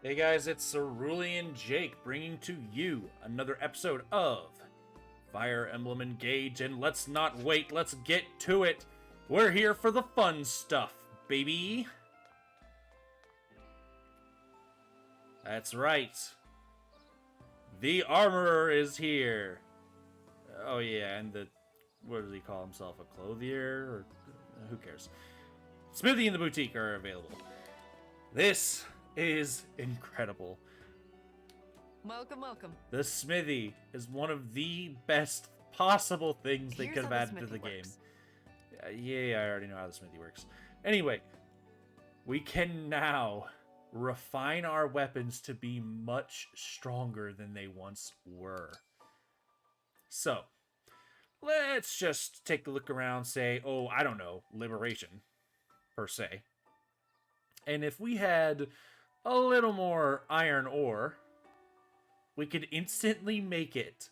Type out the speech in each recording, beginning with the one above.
Hey guys, it's Cerulean Jake bringing to you another episode of Fire Emblem Engage, and let's not wait, let's get to it. We're here for the fun stuff, baby. That's right. The Armorer is here. Oh yeah, and what does he call himself? A clothier? Or who cares? Smithy and the Boutique are available. This is incredible. Welcome. The smithy is one of the best possible things they could have added to the game. Yeah, I already know how the smithy works. Anyway, we can now refine our weapons to be much stronger than they once were. So, let's just take a look around, say, oh, I don't know, liberation, per se. And if we had a little more iron ore, we could instantly make it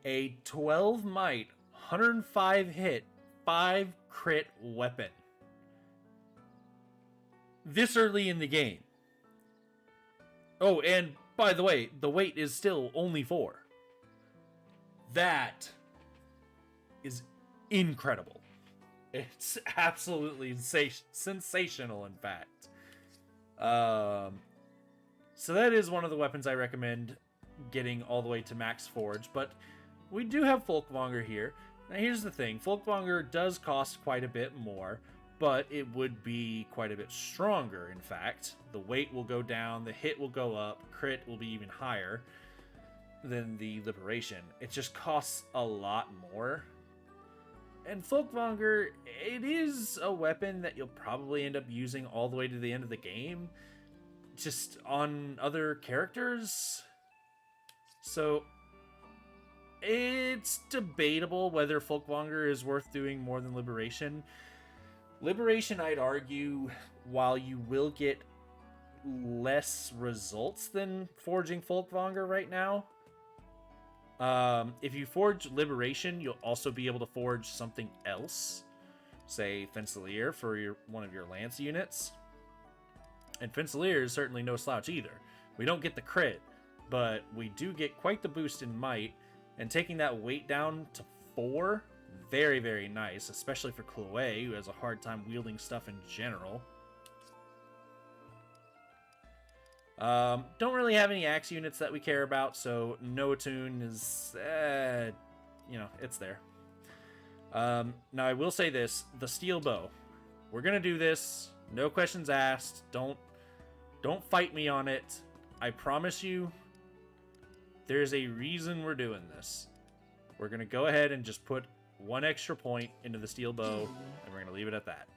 a 12 might, 105 hit, 5 crit weapon. This early in the game. Oh, and by the way, the weight is still only 4. That is incredible. It's absolutely sensational, in fact. So that is one of the weapons I recommend getting all the way to max forge, but we do have Folkvanger here. Now here's the thing, Folkvanger does cost quite a bit more, but it would be quite a bit stronger, in fact. The weight will go down, the hit will go up, crit will be even higher than the liberation. It just costs a lot more. And Folkvanger, it is a weapon that you'll probably end up using all the way to the end of the game, just on other characters. So, it's debatable whether Folkvanger is worth doing more than Liberation. Liberation, I'd argue, while you will get less results than forging Folkvanger right now, if you forge Liberation, you'll also be able to forge something else. Say Fencerlier for one of your Lance units. And Fencerlier is certainly no slouch either. We don't get the crit, but we do get quite the boost in might. And taking that weight down to 4, very, very nice. Especially for Chloe, who has a hard time wielding stuff in general. Don't really have any axe units that we care about, so no attune is, it's there. Now I will say this, the steel bow. We're gonna do this, no questions asked, don't fight me on it. I promise you, there's a reason we're doing this. We're gonna go ahead and just put 1 extra point into the steel bow, and we're gonna leave it at that.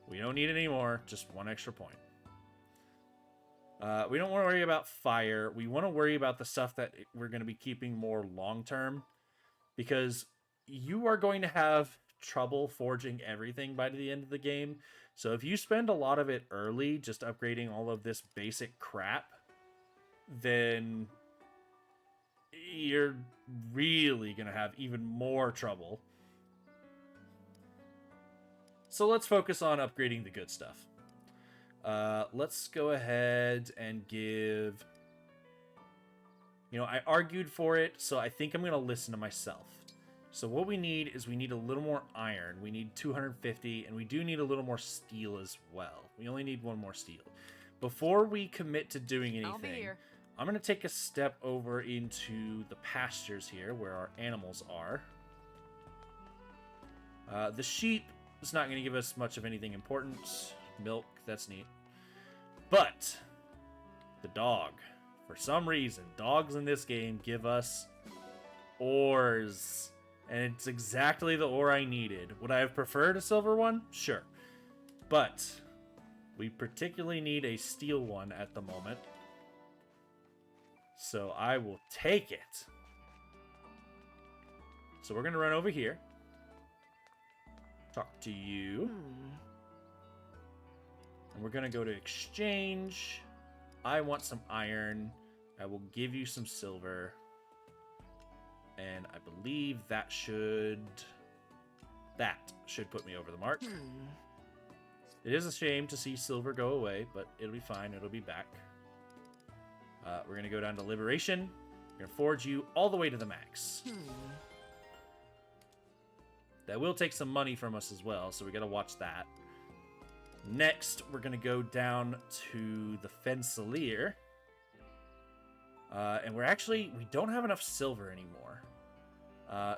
We don't need any more, just 1 extra point. We don't want to worry about fire. We want to worry about the stuff that we're going to be keeping more long-term, because you are going to have trouble forging everything by the end of the game. So if you spend a lot of it early just upgrading all of this basic crap, then you're really going to have even more trouble. So let's focus on upgrading the good stuff. Let's go ahead and give... I argued for it, so I think I'm going to listen to myself. So what we need is we need a little more iron. We need 250, and we do need a little more steel as well. We only need 1 more steel. Before we commit to doing anything, I'm going to take a step over into the pastures here, where our animals are. The sheep is not going to give us much of anything important. Milk, that's neat. But the dog. For some reason, dogs in this game give us ores. And it's exactly the ore I needed. Would I have preferred a silver one? Sure. But we particularly need a steel one at the moment. So I will take it. So we're going to run over here. Talk to you. And we're going to go to exchange. I want some iron. I will give you some silver. And I believe that should put me over the mark. It is a shame to see silver go away, but it'll be fine. It'll be back. We're going to go down to Liberation. We're going to forge you all the way to the max. That will take some money from us as well, so we got to watch that. Next, we're going to go down to the Fensileer. And we don't have enough silver anymore.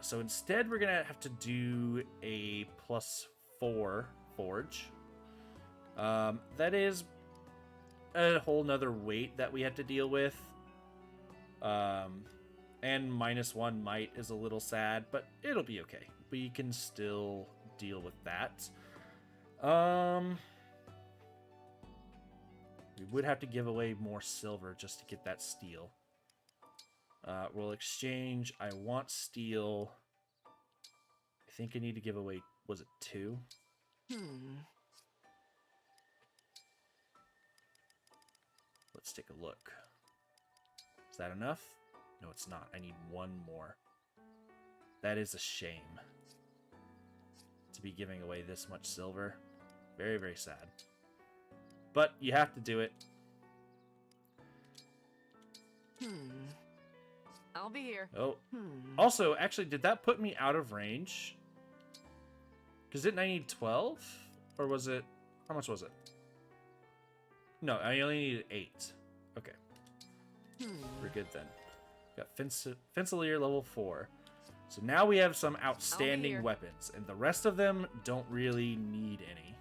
So instead, we're going to have to do a +4 forge. That is a whole nother weight that we have to deal with. And -1 might is a little sad, but it'll be okay. We can still deal with that. We would have to give away more silver just to get that steel. We'll exchange. I want steel. I think I need to give away, was it 2? Let's take a look. Is that enough? No, it's not. I need 1 more. That is a shame. To be giving away this much silver. Very, very sad. But you have to do it. I'll be here. Oh. Also, actually, did that put me out of range? Because didn't I need 12? Or was it... How much was it? No, I only needed 8. Okay. We're good then. Got Fensileer level 4. So now we have some outstanding weapons. And the rest of them don't really need any.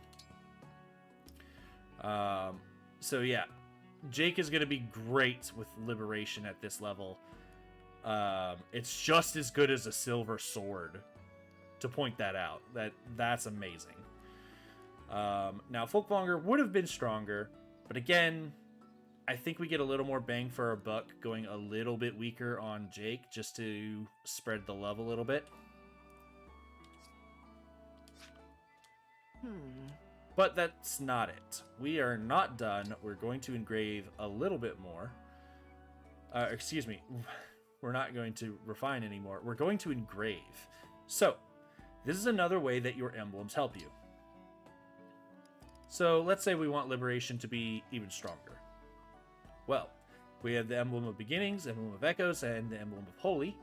So yeah. Jake is going to be great with Liberation at this level. It's just as good as a silver sword. To point that out. That's amazing. Now, Folkvanger would have been stronger. But again, I think we get a little more bang for our buck going a little bit weaker on Jake just to spread the love a little bit. But that's not it. We are not done. We're going to engrave a little bit more. Excuse me. We're not going to refine anymore. We're going to engrave. So, this is another way that your emblems help you. So, let's say we want Liberation to be even stronger. Well, we have the Emblem of Beginnings, Emblem of Echoes, and the Emblem of Holy.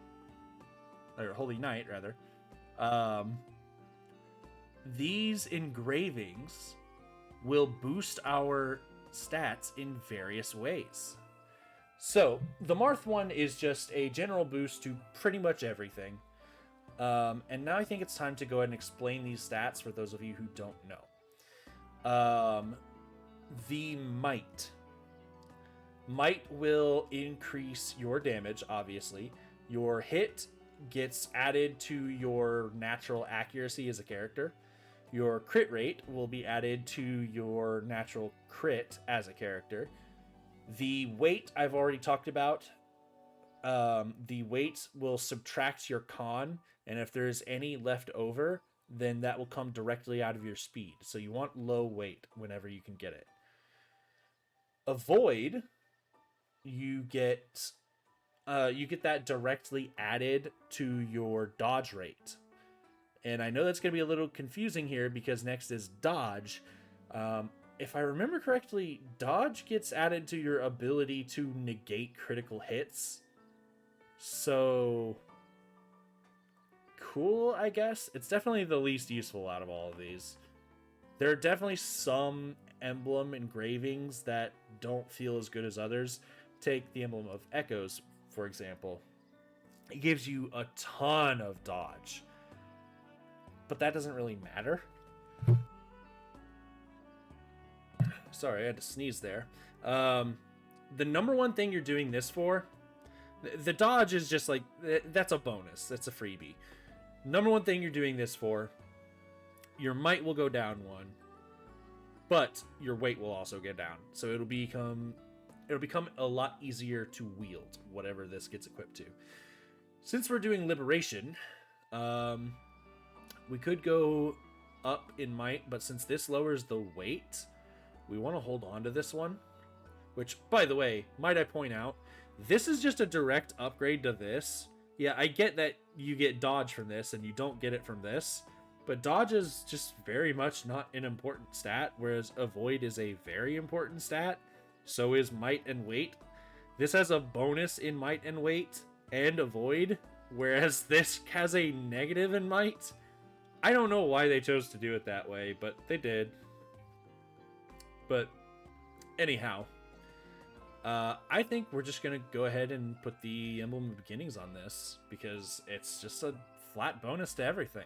Or Holy Knight, rather. These engravings will boost our stats in various ways. So, the Marth one is just a general boost to pretty much everything. And now I think it's time to go ahead and explain these stats for those of you who don't know. The Might. Might will increase your damage, obviously. Your hit gets added to your natural accuracy as a character. Your crit rate will be added to your natural crit as a character. The weight I've already talked about. The weight will subtract your con, and if there's any left over, then that will come directly out of your speed. So you want low weight whenever you can get it. Avoid, you get that directly added to your dodge rate. And I know that's going to be a little confusing here because next is dodge. If I remember correctly, dodge gets added to your ability to negate critical hits. So cool, I guess. It's definitely the least useful out of all of these. There are definitely some emblem engravings that don't feel as good as others. Take the Emblem of Echoes, for example. It gives you a ton of dodge. But that doesn't really matter. Sorry, I had to sneeze there. The number one thing you're doing this for, the dodge is just like, that's a bonus. That's a freebie. Number one thing you're doing this for, your might will go down 1, but your weight will also get down. So it'll become a lot easier to wield, whatever this gets equipped to. Since we're doing Liberation, we could go up in might, but since this lowers the weight, we want to hold on to this one. Which, by the way, might I point out, this is just a direct upgrade to this. Yeah, I get that you get dodge from this and you don't get it from this, But dodge is just very much not an important stat, whereas avoid is a very important stat. So is might and weight. This has a bonus in might and weight and avoid, whereas this has a negative in might. I don't know why they chose to do it that way, but they did. But anyhow, I think we're just going to go ahead and put the Emblem of Beginnings on this, because it's just a flat bonus to everything.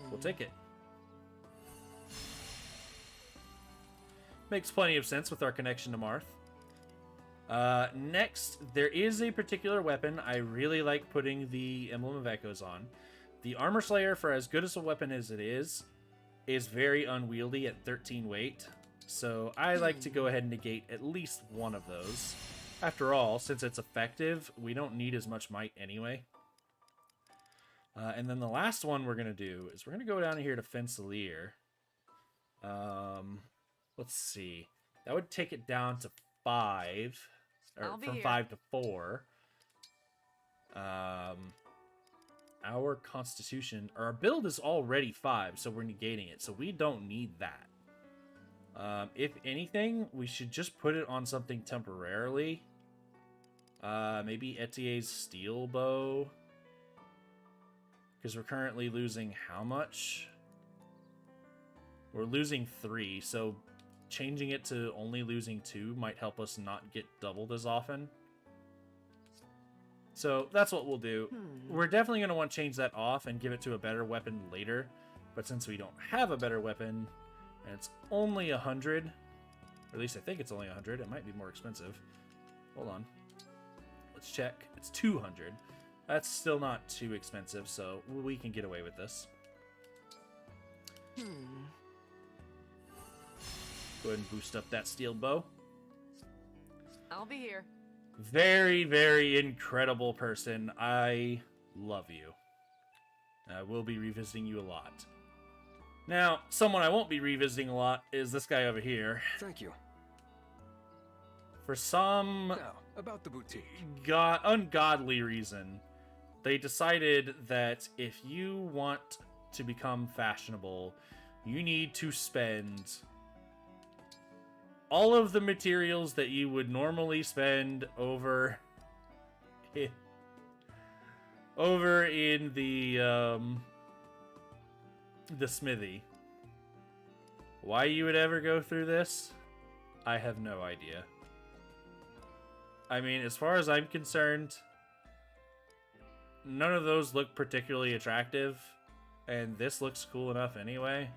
We'll take it. Makes plenty of sense with our connection to Marth. Next, there is a particular weapon I really like putting the Emblem of Echoes on. The Armor Slayer, for as good as a weapon as it is very unwieldy at 13 weight. So I like to go ahead and negate at least one of those. After all, since it's effective, we don't need as much might anyway. And then the last one we're going to do is we're going to go down here to Fensalir. Let's see. That would take it down to 5. Or from 5 to 4. Our constitution, or our build is already 5, so we're negating it. So we don't need that. If anything, we should just put it on something temporarily. Maybe Etier's steel bow. Because we're currently losing how much? We're losing 3, so changing it to only losing 2 might help us not get doubled as often. So that's what we'll do. We're definitely going to want to change that off and give it to a better weapon later. But since we don't have a better weapon, and it's only 100, or at least I think it's only 100, it might be more expensive. Hold on. Let's check. It's 200. That's still not too expensive, so we can get away with this. Go ahead and boost up that steel bow. I'll be here. Very, very incredible person. I love you. I will be revisiting you a lot. Now, someone I won't be revisiting a lot is this guy over here. Thank you. For some Now, about the boutique. ungodly reason, they decided that if you want to become fashionable, you need to spend all of the materials that you would normally spend over in the smithy. Why you would ever go through this, I have no idea. I mean, as far as I'm concerned, none of those look particularly attractive, and this looks cool enough anyway.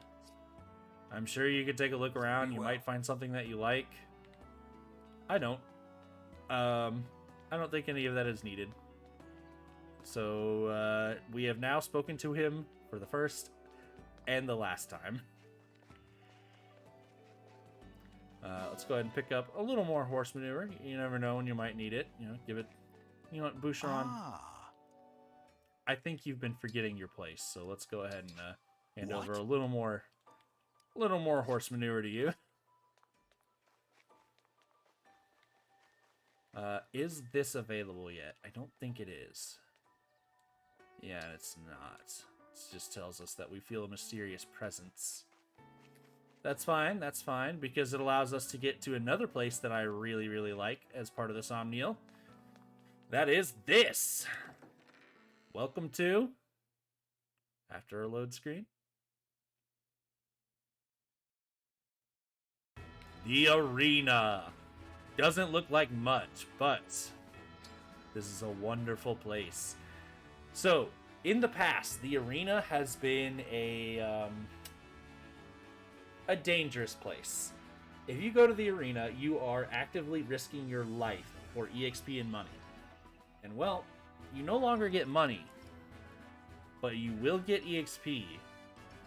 I'm sure you could take a look around. You might find something that you like. I don't. I don't think any of that is needed. So, we have now spoken to him for the first and the last time. Let's go ahead and pick up a little more horse manure. You never know when you might need it. You know, give it... You know what, Boucheron? I think you've been forgetting your place, so let's go ahead and hand over a little more horse manure to you. Is this available yet? I don't think it is. Yeah, it's not. It just tells us that we feel a mysterious presence. That's fine, because it allows us to get to another place that I really, really like as part of this Omniel. That is this! Welcome to... After a load screen. The arena. Doesn't look like much, but this is a wonderful place. So, in the past, the arena has been a dangerous place. If you go to the arena, you are actively risking your life for EXP and money. And well, you no longer get money, but you will get EXP,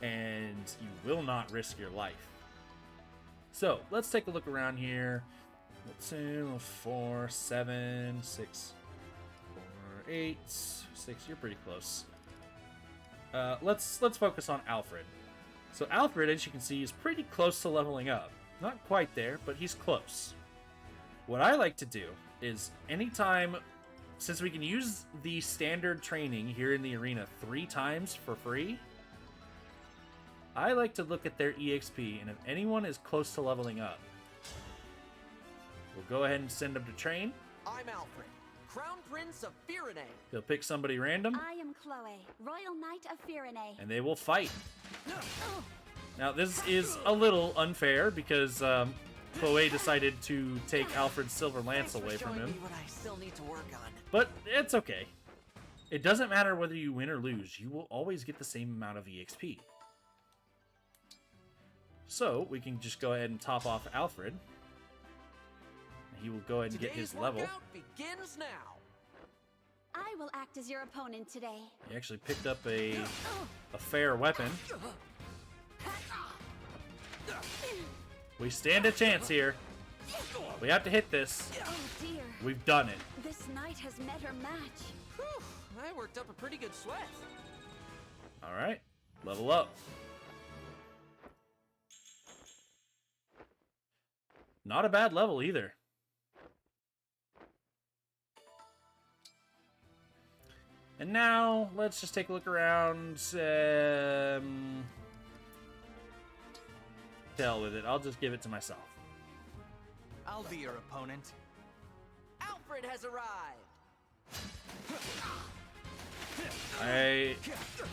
and you will not risk your life. So, let's take a look around here. 2, 4, 7, 6, 4, 8, 6. You're pretty close. Let's focus on Alfred. So Alfred, as you can see, is pretty close to leveling up. Not quite there, but he's close. What I like to do is anytime since we can use the standard training here in the arena 3 times for free, I like to look at their EXP, and if anyone is close to leveling up, we'll go ahead and send them to train. I'm Alfred, Crown Prince of Firene. He'll pick somebody random. I am Chloe, Royal Knight of Firene. And they will fight. Now, this is a little unfair because Chloe decided to take Alfred's Silver Lance away from him. Me what I still need to work on. But it's okay. It doesn't matter whether you win or lose. You will always get the same amount of EXP. So, we can just go ahead and top off Alfred. He will go ahead and get his level. Workout begins now. I will act as your opponent today. He actually picked up a fair weapon. We stand a chance here. We have to hit this. Oh dear. We've done it. This knight has met her match. Whew, I worked up a pretty good sweat. Alright, level up. Not a bad level either. And now, let's just take a look around. Hell with it. I'll just give it to myself. I'll be your opponent. Alfred has arrived. I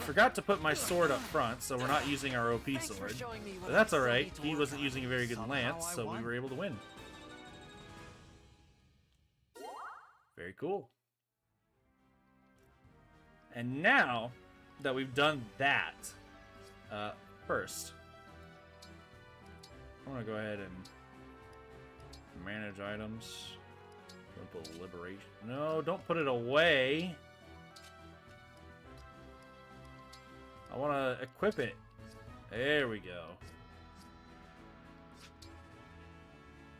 forgot to put my sword up front, so we're not using our OP Thanks for sword. showing me what But that's I still alright. need to He work wasn't on. using a very good Somehow lance, I so we won. were able to win. Very cool. And now that we've done that, first, I want to go ahead and manage items. Simple liberation. No, don't put it away. I want to equip it. There we go.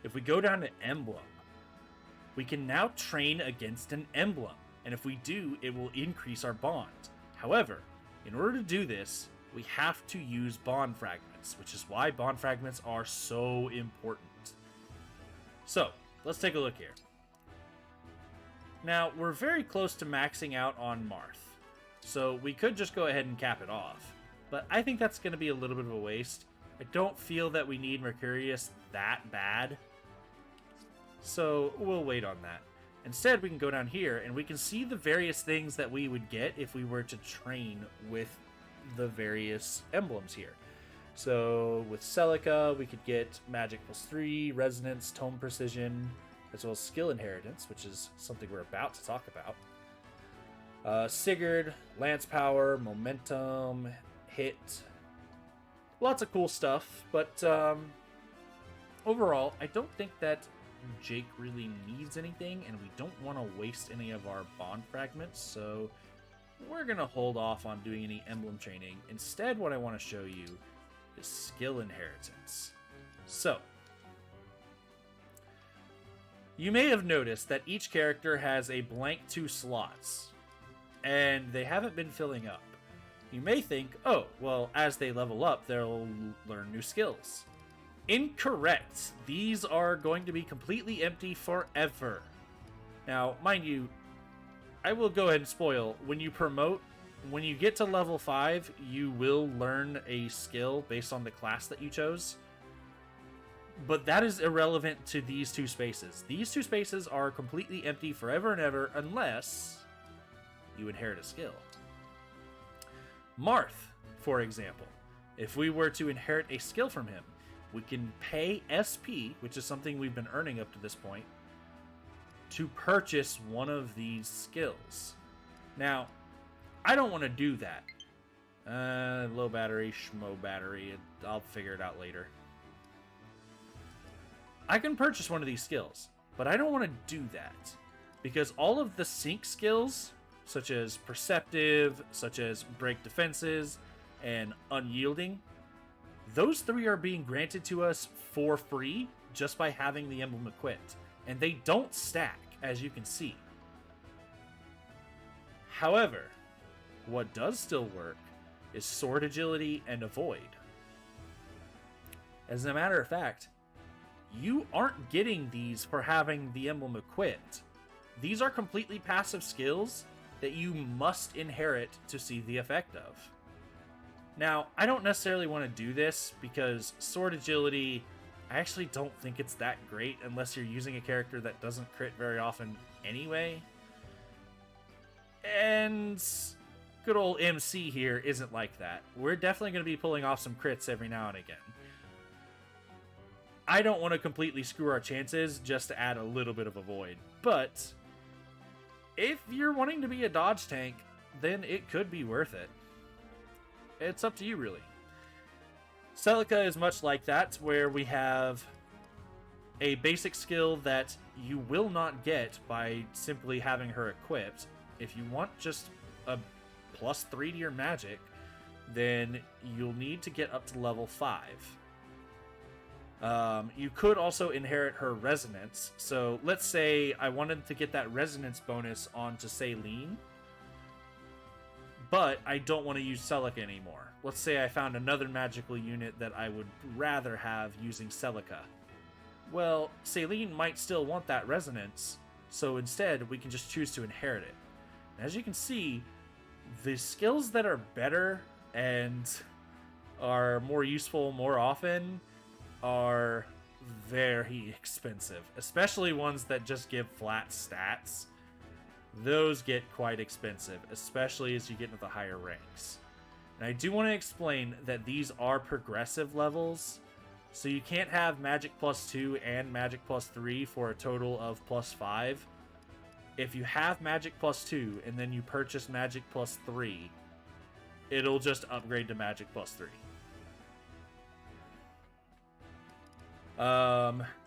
If we go down to Emblem, we can now train against an emblem. And if we do, it will increase our bond. However, in order to do this, we have to use bond fragments, which is why bond fragments are so important. So, let's take a look here. Now, we're very close to maxing out on Marth, so we could just go ahead and cap it off. But I think that's going to be a little bit of a waste. I don't feel that we need Mercurius that bad, so we'll wait on that. Instead, we can go down here, and we can see the various things that we would get if we were to train with the various emblems here. So, with Celica, we could get Magic +3, Resonance, Tome Precision, as well as Skill Inheritance, which is something we're about to talk about. Sigurd, Lance Power, Momentum, Hit. Lots of cool stuff, but overall, I don't think that Jake really needs anything, and we don't want to waste any of our bond fragments, so we're going to hold off on doing any emblem training. Instead, what I want to show you is skill inheritance. So, you may have noticed that each character has a blank 2 slots, and they haven't been filling up. You may think, oh, well, as they level up, they'll learn new skills. Incorrect. These are going to be completely empty forever. Now, mind you, I will go ahead and spoil. When you promote, when you get to level 5, you will learn a skill based on the class that you chose. But that is irrelevant to these 2 spaces. These 2 spaces are completely empty forever and ever unless you inherit a skill. Marth, for example. If we were to inherit a skill from him, we can pay SP, which is something we've been earning up to this point, to purchase one of these skills. Now, I don't want to do that. Low battery, schmo battery, I'll figure it out later. I can purchase one of these skills, but I don't want to do that, because all of the sync skills, such as Perceptive, such as Break Defenses, and Unyielding, those 3 are being granted to us for free just by having the emblem equipped, and they don't stack, as you can see. However, what does still work is Sword Agility and Avoid. As a matter of fact, you aren't getting these for having the emblem equipped. these are completely passive skills that you must inherit to see the effect of. Now, I don't necessarily want to do this because sword agility, I actually don't think it's that great unless you're using a character that doesn't crit very often anyway. And good old MC here isn't like that. We're definitely going to be pulling off some crits every now and again. I don't want to completely screw our chances just to add a little bit of a void, but if you're wanting to be a dodge tank, then it could be worth it. It's up to you, really. Celica is much like that, where we have a basic skill that you will not get by simply having her equipped. If you want just a +3 to your magic, then you'll need to get up to level 5. You could also inherit her resonance. So let's say I wanted to get that resonance bonus onto Saline, but I don't want to use Celica anymore. Let's say I found another magical unit that I would rather have using Celica. Well, Saline might still want that resonance, so instead we can just choose to inherit it. And as you can see, the skills that are better and are more useful more often are very expensive, especially ones that just give flat stats. Those get quite expensive, especially as you get into the higher ranks. And I do want to explain that these are progressive levels, so you can't have Magic +2 and Magic +3 for a total of +5. If you have Magic +2 and then you purchase Magic +3, it'll just upgrade to Magic +3.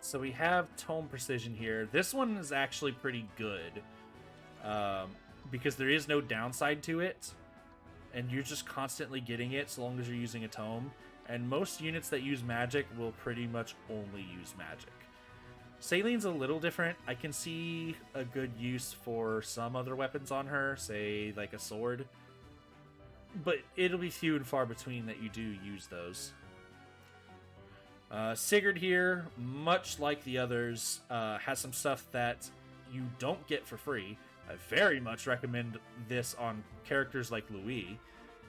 So we have Tome Precision here. This one is actually pretty good, because there is no downside to it, and you're just constantly getting it so long as you're using a tome. And most units that use magic will pretty much only use magic. Saline's a little different. I can see a good use for some other weapons on her, say like a sword, but it'll be few and far between that you do use those. Sigurd here, much like the others, has some stuff that you don't get for free. I very much recommend this on characters like Louis,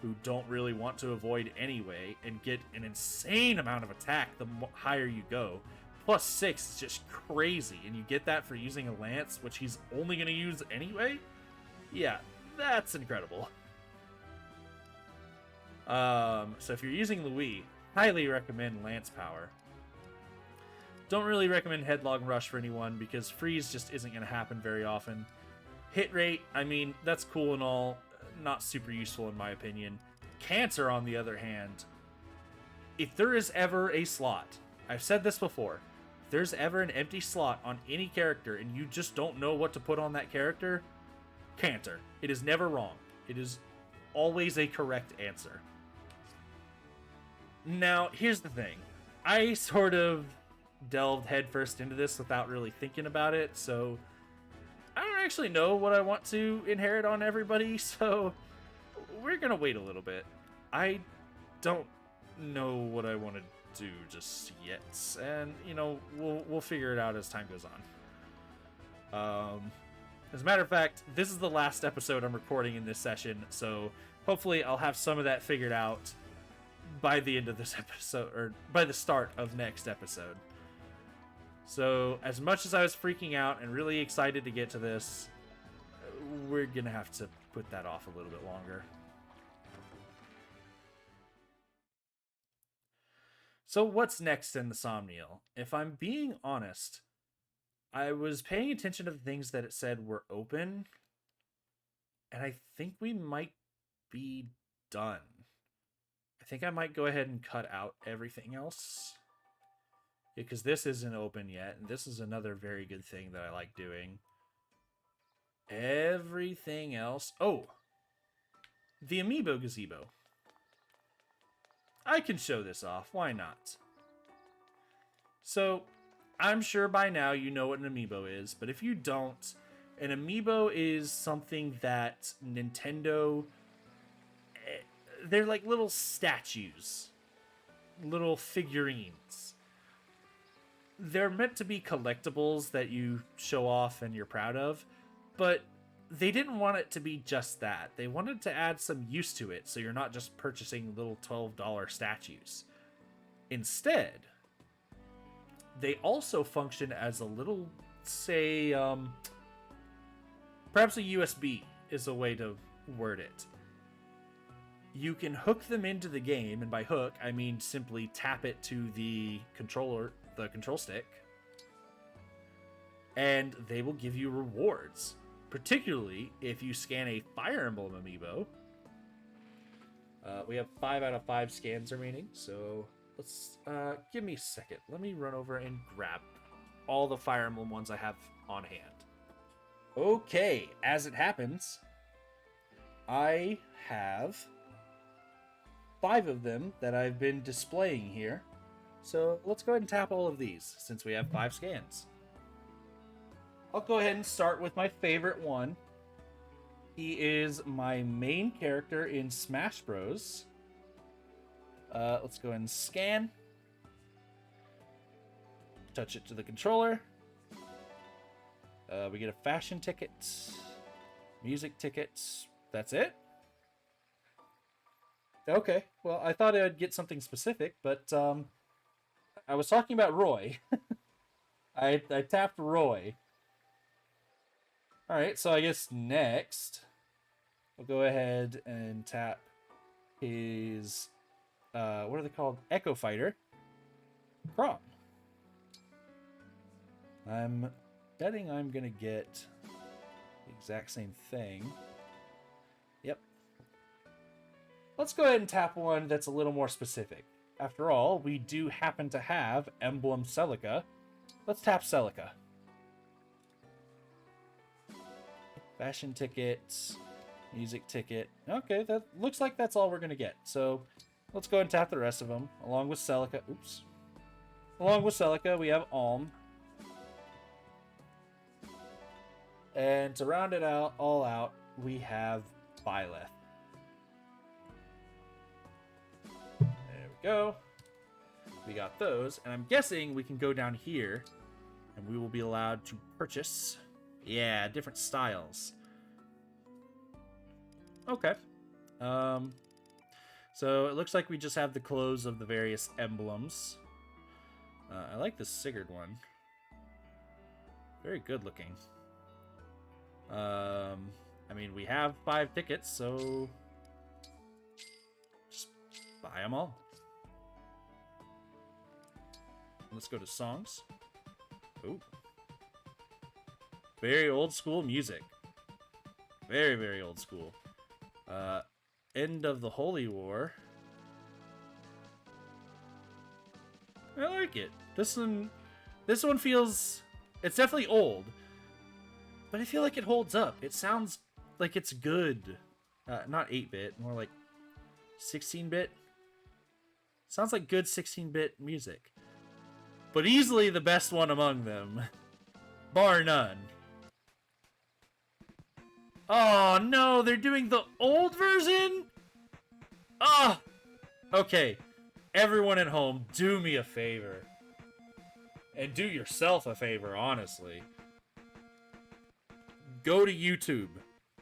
who don't really want to avoid anyway, and get an insane amount of attack the higher you go. +6 is just crazy, and you get that for using a lance, which he's only going to use anyway? Yeah, that's incredible. So if you're using Louis, highly recommend Lance Power. Don't really recommend Headlong Rush for anyone, because freeze just isn't going to happen very often. Hit rate, I mean, that's cool and all, not super useful in my opinion. Cancer, on the other hand, if there is ever a slot, I've said this before, if there's ever an empty slot on any character and you just don't know what to put on that character, Cancer. It is never wrong. It is always a correct answer. Now, here's the thing. I sort of delved headfirst into this without really thinking about it, so I don't actually know what I want to inherit on everybody, so we're gonna wait a little bit. I don't know what I want to do just yet, and you know, we'll figure it out as time goes on. As a matter of fact, this is the last episode I'm recording in this session, so hopefully I'll have some of that figured out by the end of this episode, or by the start of next episode. So, as much as I was freaking out and really excited to get to this, we're gonna have to put that off a little bit longer. So what's next in the Somniel? If I'm being honest, I was paying attention to the things that it said were open, and I think we might be done. I think I might go ahead and cut out everything else, because this isn't open yet, and this is another very good thing that I like doing. Everything else... Oh! The Amiibo Gazebo. I can show this off, why not? So, I'm sure by now you know what an Amiibo is, but if you don't, an Amiibo is something that Nintendo... They're like little statues. Little figurines. They're meant to be collectibles that you show off and you're proud of, But they didn't want it to be just that. They wanted to add some use to it, so you're not just purchasing little $12 statues. Instead, they also function as a little, say, perhaps a USB is a way to word it. You can hook them into the game, and by hook, I mean simply tap it to the controller, the control stick, and they will give you rewards. Particularly if you scan a Fire Emblem amiibo. We have 5 out of 5 scans remaining, so let's give me a second. Let me run over and grab all the Fire Emblem ones I have on hand. Okay, as it happens, I have 5 of them that I've been displaying here. So let's go ahead and tap all of these since we have 5 scans. I'll go ahead and start with my favorite one. He is my main character in Smash Bros. Let's go ahead and scan. Touch it to the controller. We get a fashion ticket. Music tickets. That's it? Okay, well, I thought I'd get something specific, but I was talking about Roy. I tapped Roy. Alright, so I guess next, we'll go ahead and tap his, what are they called? Echo Fighter. Crom. I'm betting I'm going to get the exact same thing. Yep. Let's go ahead and tap one that's a little more specific. After all, we do happen to have Emblem Celica. Let's tap Celica. Fashion tickets, music ticket. Okay, that looks like that's all we're going to get. So let's go and tap the rest of them. Along with Celica. Oops. Along with Celica, we have Alm. And to round it out, all out, we have Byleth. There we go. We got those. And I'm guessing we can go down here and we will be allowed to purchase... Yeah, different styles. Okay. So it looks like we just have the clothes of the various emblems. I like the Sigurd one. Very good looking. I mean, we have 5 tickets, so just buy them all. Let's go to songs. Ooh. Very old school music. Very, very old school. End of the Holy War. I like it. This one feels... It's definitely old. But I feel like it holds up. It sounds like it's good. Not 8-bit, more like 16-bit. Sounds like good 16-bit music. But easily the best one among them. Bar none. Oh, no, they're doing the old version? Ah! Oh, okay, everyone at home, do me a favor. And do yourself a favor, honestly. Go to YouTube.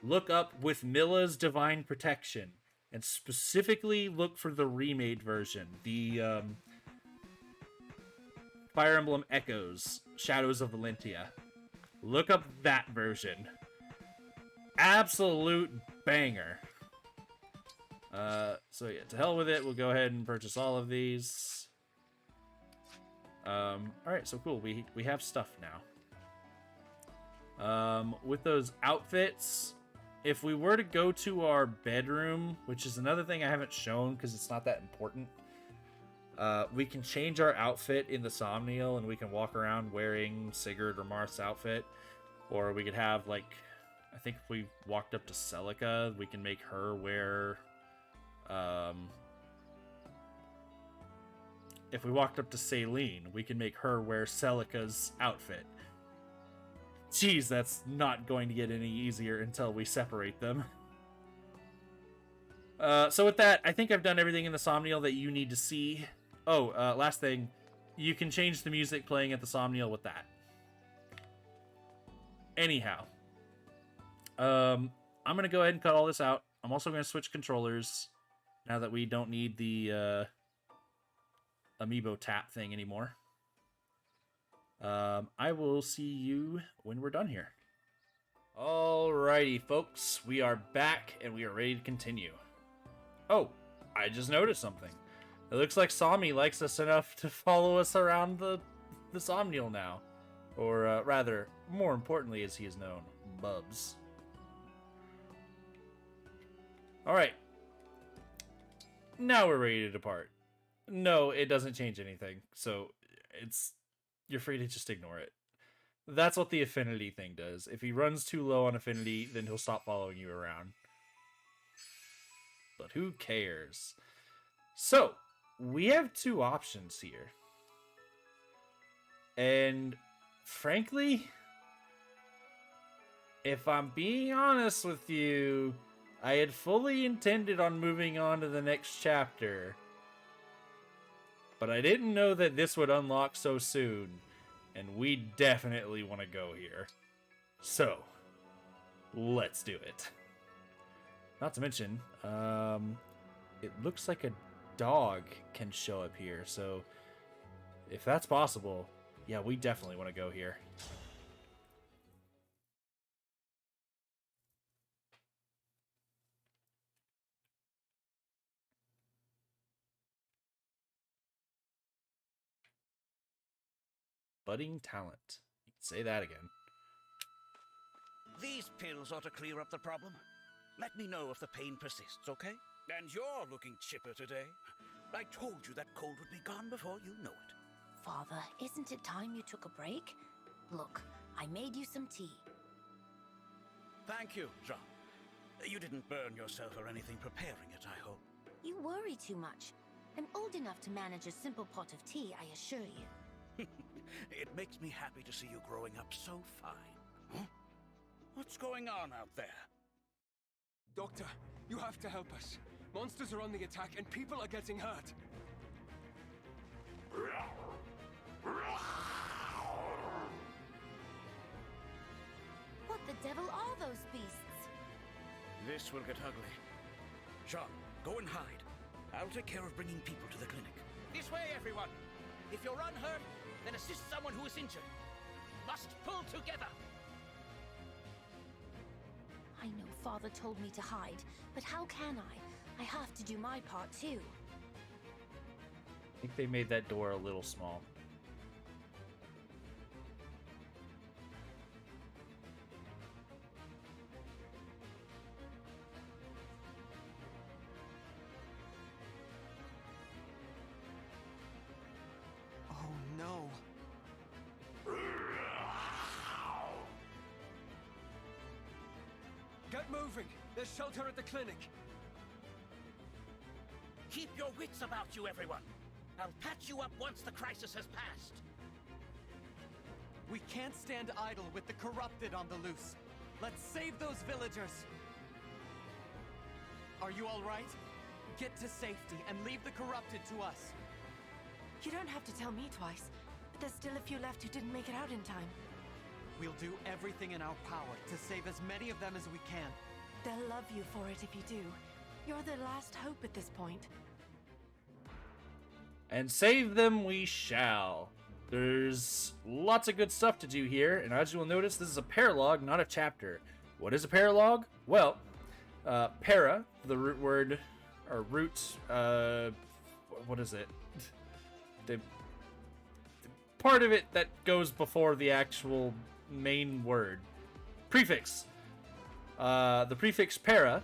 Look up With Milla's Divine Protection. And specifically look for the remade version. The, Fire Emblem Echoes, Shadows of Valentia. Look up that version. Absolute banger. So yeah, to hell with it. We'll go ahead and purchase all of these. Alright, so cool. We have stuff now. With those outfits, if we were to go to our bedroom, which is another thing I haven't shown because it's not that important, we can change our outfit in the Somniel and we can walk around wearing Sigurd or Marth's outfit. Or we could have, like, I think if we walked up to Celica, we can make her wear, if we walked up to Celine, we can make her wear Celica's outfit. Jeez, that's not going to get any easier until we separate them. So with that, I think I've done everything in the Somniel that you need to see. Oh, last thing, you can change the music playing at the Somniel with that. Anyhow. I'm going to go ahead and cut all this out. I'm also going to switch controllers now that we don't need the amiibo tap thing anymore. I will see you when we're done here. Alrighty, folks. We are back, and we are ready to continue. Oh, I just noticed something. It looks like Sami likes us enough to follow us around the Somnial now. Or, rather, more importantly as he is known, Bubs. Alright. Now we're ready to depart. No, it doesn't change anything, so you're free to just ignore it. That's what the affinity thing does. If he runs too low on affinity, then he'll stop following you around. But who cares? So, we have two options here. And, frankly, if I'm being honest with you, I had fully intended on moving on to the next chapter. But I didn't know that this would unlock so soon. And we definitely want to go here. So, let's do it. Not to mention, it looks like a dog can show up here. So, if that's possible, yeah, we definitely want to go here. Budding talent. You can say that again. These pills ought to clear up the problem. Let me know if the pain persists, okay? And you're looking chipper today. I told you that cold would be gone before you know it. Father, isn't it time you took a break? Look, I made you some tea. Thank you, Jean. You didn't burn yourself or anything preparing it, I hope. You worry too much. I'm old enough to manage a simple pot of tea, I assure you. It makes me happy to see you growing up so fine. Huh? What's going on out there? Doctor, you have to help us. Monsters are on the attack and people are getting hurt. What the devil are those beasts? This will get ugly. Jean, go and hide. I'll take care of bringing people to the clinic. This way, everyone! If you're unhurt, then assist someone who is injured. Must pull together! I know Father told me to hide, but how can I? I have to do my part too. I think they made that door a little small. Oh no. Get moving! There's shelter at the clinic! Keep your wits about you, everyone. I'll patch you up once the crisis has passed. We can't stand idle with the corrupted on the loose. Let's save those villagers. Are you all right? Get to safety and leave the corrupted to us. You don't have to tell me twice, but there's still a few left who didn't make it out in time. We'll do everything in our power to save as many of them as we can. They'll love you for it if you do. You're their last hope at this point. And save them we shall. There's lots of good stuff to do here, and as you will notice, this is a paralogue, not a chapter. What is a paralogue? Well, para, the root word, or root, what is it? The part of it that goes before the actual main word. Prefix. The prefix para,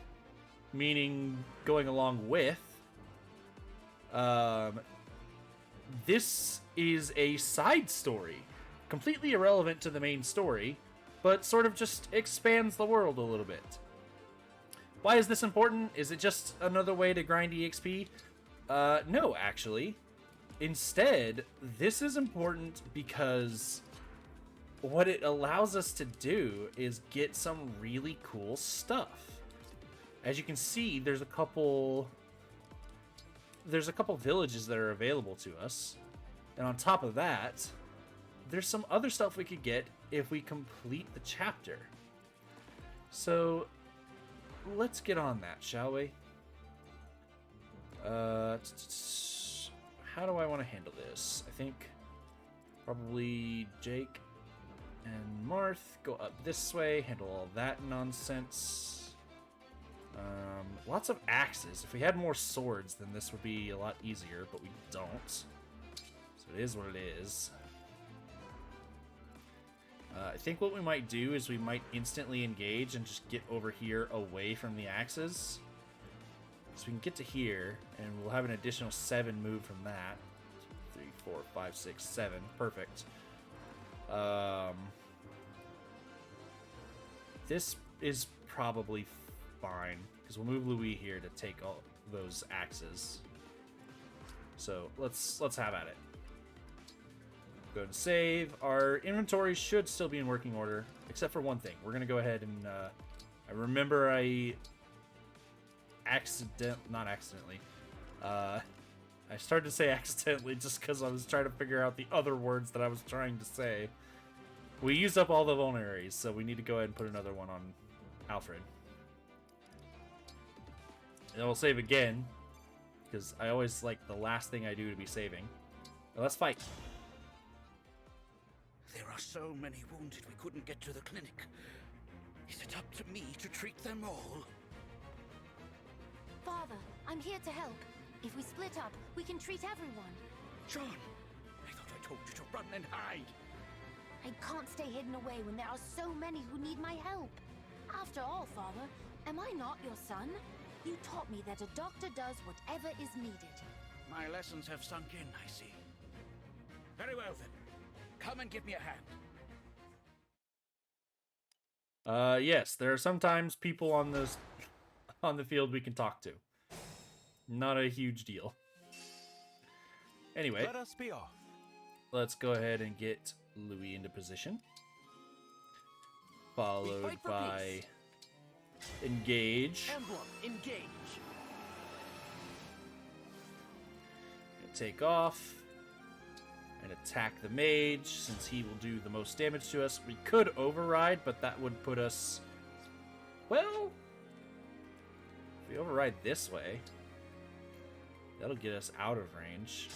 meaning going along with, this is a side story, completely irrelevant to the main story, but sort of just expands the world a little bit. Why is this important? Is it just another way to grind EXP? No, actually. Instead, this is important because what it allows us to do is get some really cool stuff. As you can see, there's a couple villages that are available to us. And on top of that, there's some other stuff we could get if we complete the chapter. So, let's get on that, shall we? How do I want to handle this? I think probably Jake and Marth go up this way, handle all that nonsense. Lots of axes. If we had more swords, then this would be a lot easier, but we don't. So it is what it is. I think what we might do is we might instantly engage and just get over here away from the axes. So we can get to here, and we'll have an additional 7 move from that. 2, 3, 4, 5, 6, 7. Perfect. This is probably fine, because we'll move Louis here to take all those axes. So let's have at it. Go and save. Our inventory should still be in working order, except for one thing. We're gonna go ahead and I remember I started to say accidentally just because I was trying to figure out the other words that I was trying to say. We used up all the vulneraries, so we need to go ahead and put another one on Alfred. And we'll save again, because I always like the last thing I do to be saving. Now let's fight. There are so many wounded we couldn't get to the clinic. Is it up to me to treat them all? Father, I'm here to help. If we split up, we can treat everyone. John, I thought I told you to run and hide. I can't stay hidden away when there are so many who need my help. After all, Father, am I not your son? You taught me that a doctor does whatever is needed. My lessons have sunk in, I see. Very well then. Come and give me a hand. Yes, there are sometimes people on the field we can talk to. Not a huge deal. Anyway, Let us be off. Let's go ahead and get Louis into position. Followed by engage. Emblem, engage. Take off and attack the mage, since he will do the most damage to us. We could override, but that would put us... Well, if we override this way, that'll get us out of range.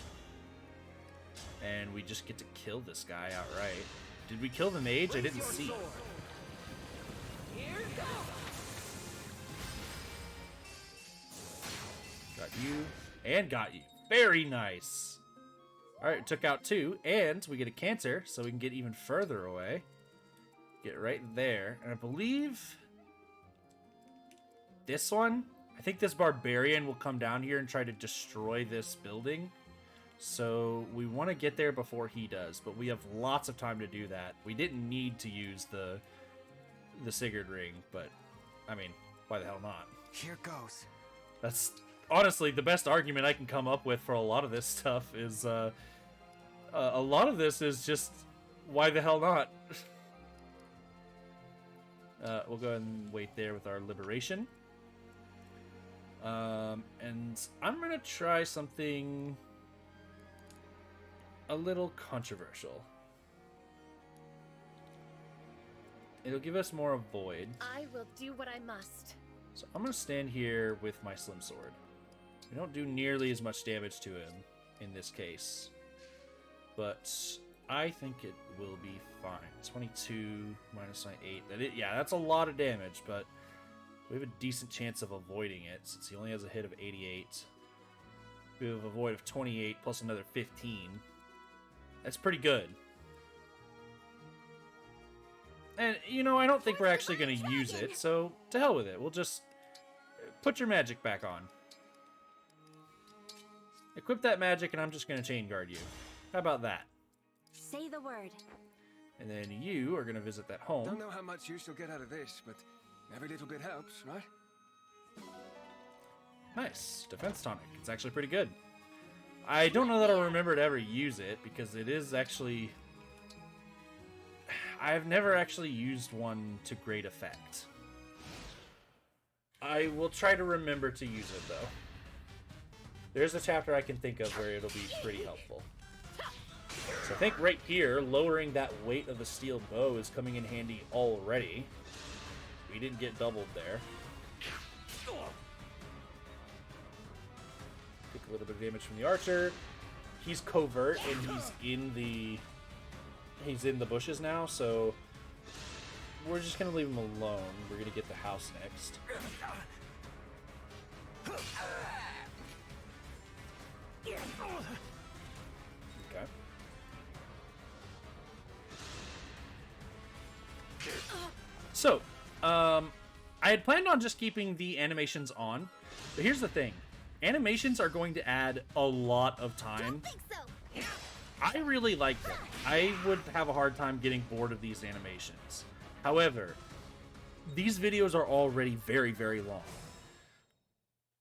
And we just get to kill this guy outright. Did we kill the mage? I didn't see. Here goes. Got you. And got you. Very nice. Alright, took out 2. And we get a cancer, so we can get even further away. Get right there. And I believe... this one? I think this barbarian will come down here and try to destroy this building. So we want to get there before he does, but we have lots of time to do that. We didn't need to use the Sigurd ring, but I mean, why the hell not? Here goes. That's honestly the best argument I can come up with for a lot of this stuff. Is a lot of this is just why the hell not? We'll go ahead and wait there with our liberation. And I'm gonna try something a little controversial. It'll give us more avoid. I will do what I must. So I'm gonna stand here with my slim sword. We don't do nearly as much damage to him in this case, but I think it will be fine. 22 minus 8. Yeah, that's a lot of damage, but we have a decent chance of avoiding it since he only has a hit of 88. We have a void of 28 plus another 15. That's pretty good. And, you know, I don't think we're actually going to use it, so to hell with it. We'll just put your magic back on. Equip that magic, and I'm just going to chain guard you. How about that? Say the word. And then you are going to visit that home. Don't know how much use you'll get out of this, but every little bit helps, right? Nice. Defense tonic. It's actually pretty good. I don't know that I'll remember to ever use it, because it is actually... I've never actually used one to great effect. I will try to remember to use it, though. There's a chapter I can think of where it'll be pretty helpful. So I think right here, lowering that weight of the steel bow is coming in handy already. We didn't get doubled there. Take a little bit of damage from the archer. He's covert and he's in the bushes now, so we're just gonna leave him alone. We're gonna get the house next. Okay. So, I had planned on just keeping the animations on, but here's the thing. Animations are going to add a lot of time. I really like them. I would have a hard time getting bored of these animations. However, these videos are already very, very long.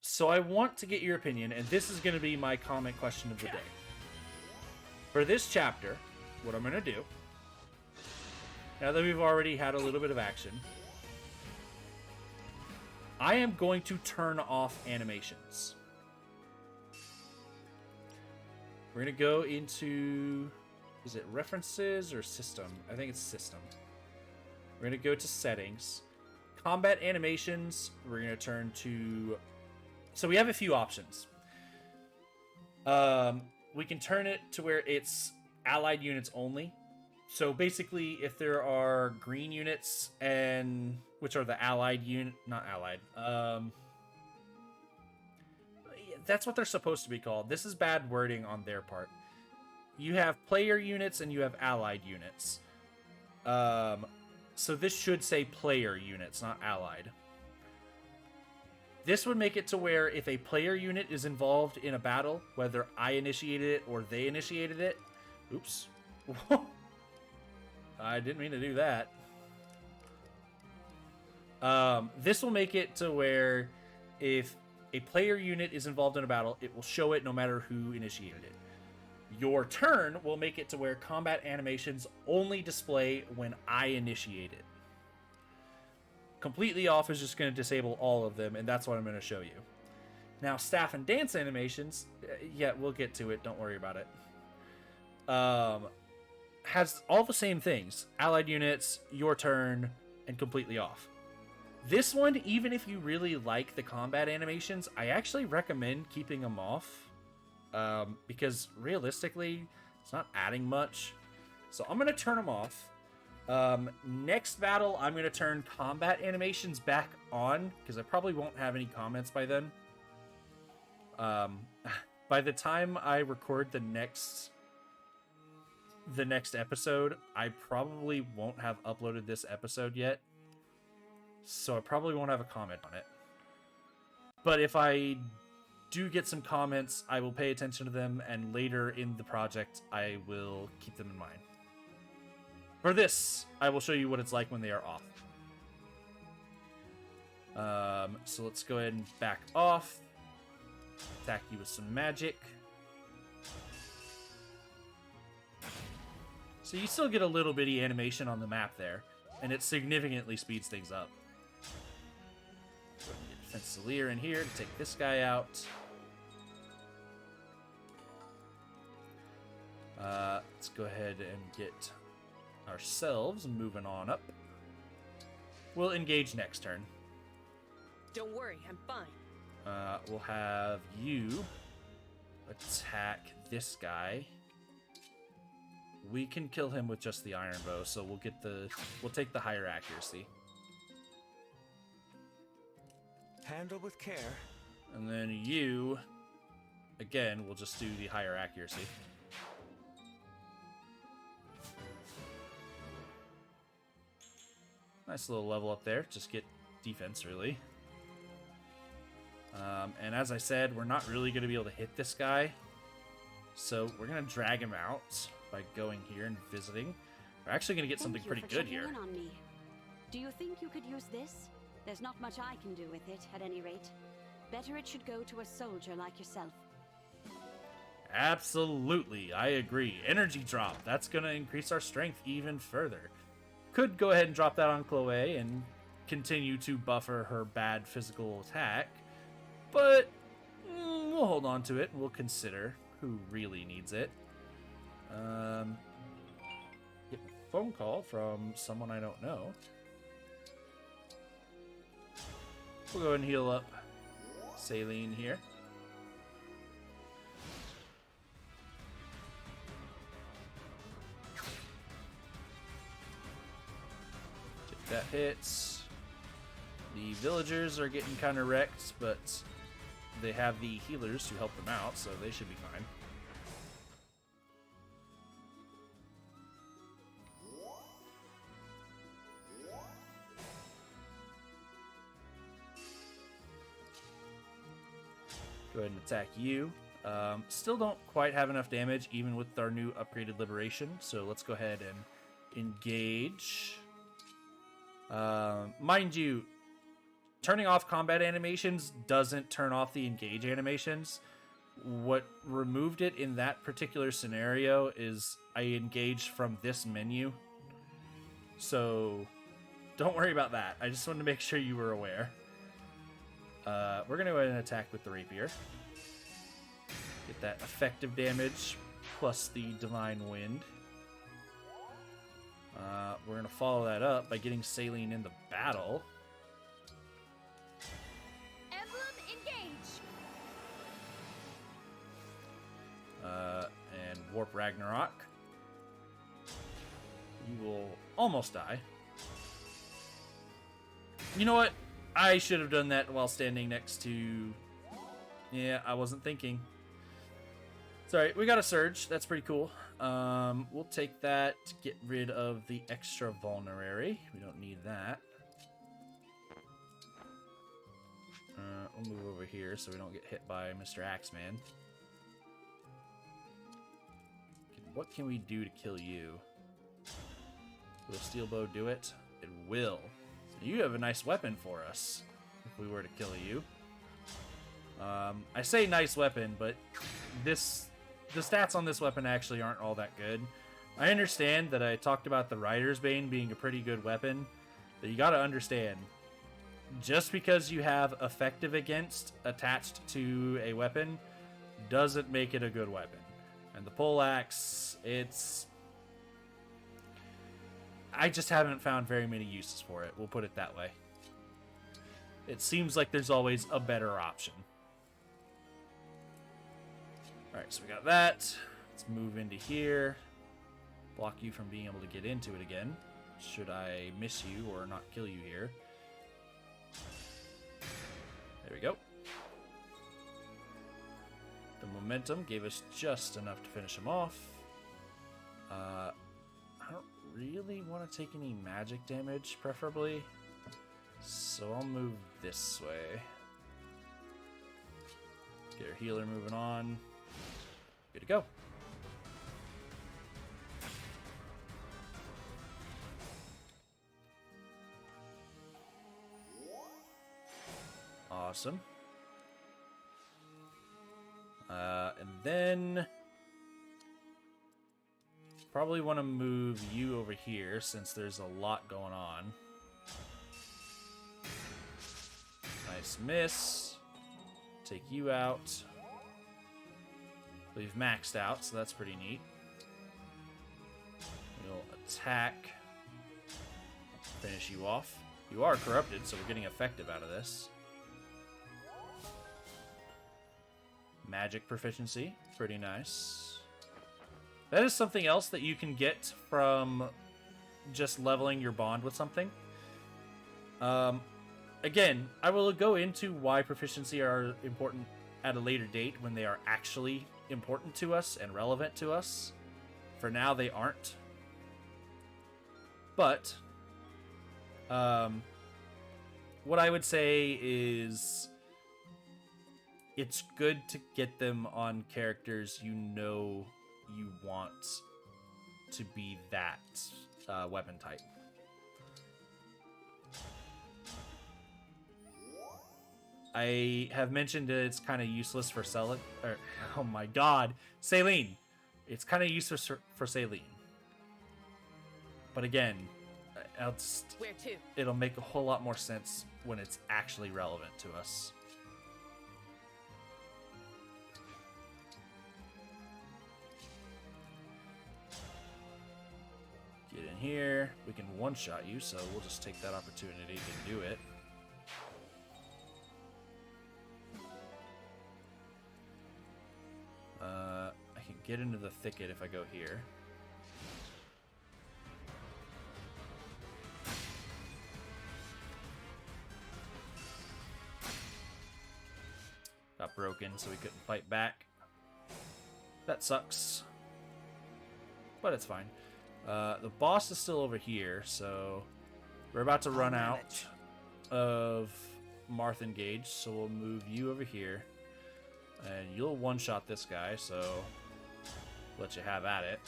So I want to get your opinion, and this is going to be my comment question of the day. For this chapter, what I'm going to do, now that we've already had a little bit of action, I am going to turn off animations. We're going to go into, is it references or system? I think it's system. We're going to go to settings. Combat animations, we're going to turn to, so we have a few options. We can turn it to where it's allied units only. So basically, if there are green units, and which are the allied unit, not allied, that's what they're supposed to be called. This is bad wording on their part. You have player units and you have allied units. So this should say player units, not allied. This would make it to where if a player unit is involved in a battle, whether I initiated it or they initiated it, oops. I didn't mean to do that. This will make it to where if a player unit is involved in a battle, it will show it no matter who initiated it. Your turn will make it to where combat animations only display when I initiate it. Completely off is just going to disable all of them, and that's what I'm going to show you. Now, staff and dance animations, yeah, we'll get to it. Don't worry about it. Has all the same things. Allied units, your turn, and completely off. This one, even if you really like the combat animations, I actually recommend keeping them off. Because realistically, it's not adding much. So I'm going to turn them off. Next battle, I'm going to turn combat animations back on, because I probably won't have any comments by then. By the time I record the next episode, I probably won't have uploaded this episode yet. So I probably won't have a comment on it. But if I do get some comments, I will pay attention to them, and later in the project, I will keep them in mind. For this, I will show you what it's like when they are off. So let's go ahead and back off. Attack you with some magic. So you still get a little bitty animation on the map there, and it significantly speeds things up. Get Fencer in here to take this guy out. Let's go ahead and get ourselves moving on up. We'll engage next turn. Don't worry, I'm fine. We'll have you attack this guy. We can kill him with just the iron bow, so we'll take the higher accuracy. Handle with care. And then you, again, will just do the higher accuracy. Nice little level up there. Just get defense, really. And as I said, we're not really going to be able to hit this guy. So we're going to drag him out by going here and visiting. We're actually going to get something pretty good here. In on me. Do you think you could use this? There's not much I can do with it, at any rate. Better it should go to a soldier like yourself. Absolutely, I agree. Energy drop. That's going to increase our strength even further. Could go ahead and drop that on Chloe and continue to buffer her bad physical attack. But we'll hold on to it and we'll consider who really needs it. Get a phone call from someone I don't know. We'll go ahead and heal up Saline here. Take that hits. The villagers are getting kind of wrecked, but they have the healers to help them out, so they should be fine. Go ahead and attack you. Still don't quite have enough damage, even with our new upgraded Liberation, so let's go ahead and engage. Mind you, turning off combat animations doesn't turn off the engage animations. What removed it in that particular scenario is I engaged from this menu. So don't worry about that. I just wanted to make sure you were aware. We're going to go ahead and attack with the Rapier. Get that effective damage plus the Divine Wind. We're going to follow that up by getting Saline in the battle. Emblem, engage! And Warp Ragnarok. You will almost die. You know what? I should have done that while standing next to... Yeah, I wasn't thinking. It's alright, we got a Surge. That's pretty cool. We'll take that to get rid of the extra Vulnerary. We don't need that. We'll move over here so we don't get hit by Mr. Axeman. What can we do to kill you? Will Steel Bow do it? It will. So you have a nice weapon for us if we were to kill you. I say nice weapon, but the stats on this weapon actually aren't all that good. I understand that I talked about the Rider's Bane being a pretty good weapon, but you gotta understand, just because you have effective against attached to a weapon doesn't make it a good weapon. And the poleaxe, I just haven't found very many uses for it, we'll put it that way. It seems like there's always a better option. Alright, so we got that. Let's move into here. Block you from being able to get into it again. Should I miss you or not kill you here? There we go. The momentum gave us just enough to finish him off. I don't really want to take any magic damage, preferably. So I'll move this way. Get our healer moving on. Good to go. Awesome. And then probably want to move you over here since there's a lot going on. Nice miss. Take you out. We've maxed out, so that's pretty neat. We'll attack. Finish you off. You are corrupted, so we're getting effective out of this. Magic proficiency. Pretty nice. That is something else that you can get from just leveling your bond with something. Again, I will go into why proficiency are important at a later date when they are actually important to us and relevant to us. For now, they aren't. But what I would say is it's good to get them on characters you know you want to be that weapon type. I have mentioned that it's kind of useless for oh my god, Saline. It's kind of useless for Saline. But again, Where to? it'll make a whole lot more sense when it's actually relevant to us. Get in here. We can one-shot you, so we'll just take that opportunity to do it. get into the thicket if I go here. Got broken, so we couldn't fight back. That sucks. But it's fine. The boss is still over here, so we're about to run out of Martha Gauge, so we'll move you over here. And you'll one-shot this guy, so let you have at it.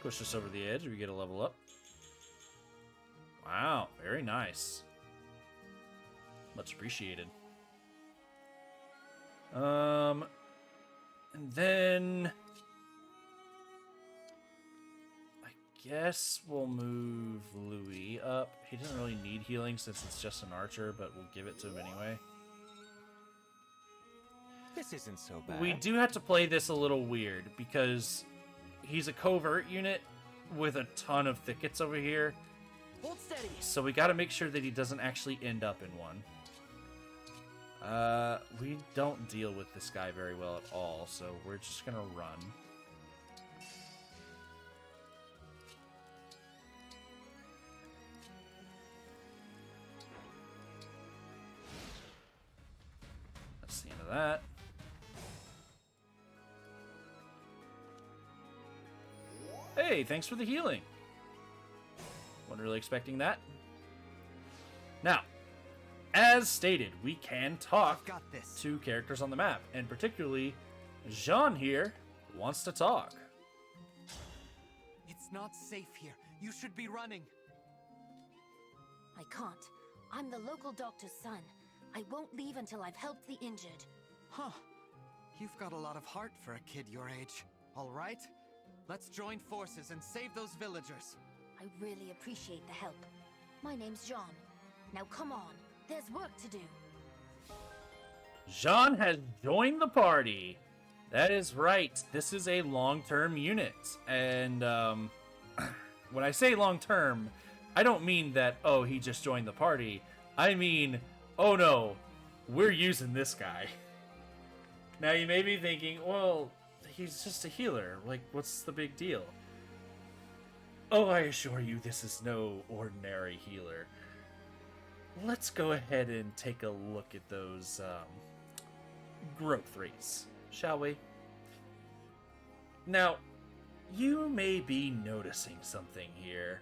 Push this over the edge, we get a level up. Wow, very nice. Much appreciated. And then I guess we'll move Louis up. He doesn't really need healing since it's just an archer, but we'll give it to him anyway. This isn't so bad. We do have to play this a little weird because he's a covert unit with a ton of thickets over here. Hold steady. So we got to make sure that he doesn't actually end up in one. We don't deal with this guy very well at all, so we're just gonna run. That's the end of that. Hey, thanks for the healing. Wasn't really expecting that. Now, as stated, we can talk to characters on the map, and particularly Jean here wants to talk. It's not safe here. You should be running. I can't. I'm the local doctor's son. I won't leave until I've helped the injured. Huh. You've got a lot of heart for a kid your age. All right? Let's join forces and save those villagers. I really appreciate the help. My name's Jean. Now come on. There's work to do. Jean has joined the party. That is right. This is a long-term unit. And when I say long-term, I don't mean that, oh, he just joined the party. I mean, oh no, we're using this guy. Now you may be thinking, well, he's just a healer. Like, what's the big deal? Oh, I assure you, this is no ordinary healer. Let's go ahead and take a look at those growth rates, shall we? Now, you may be noticing something here.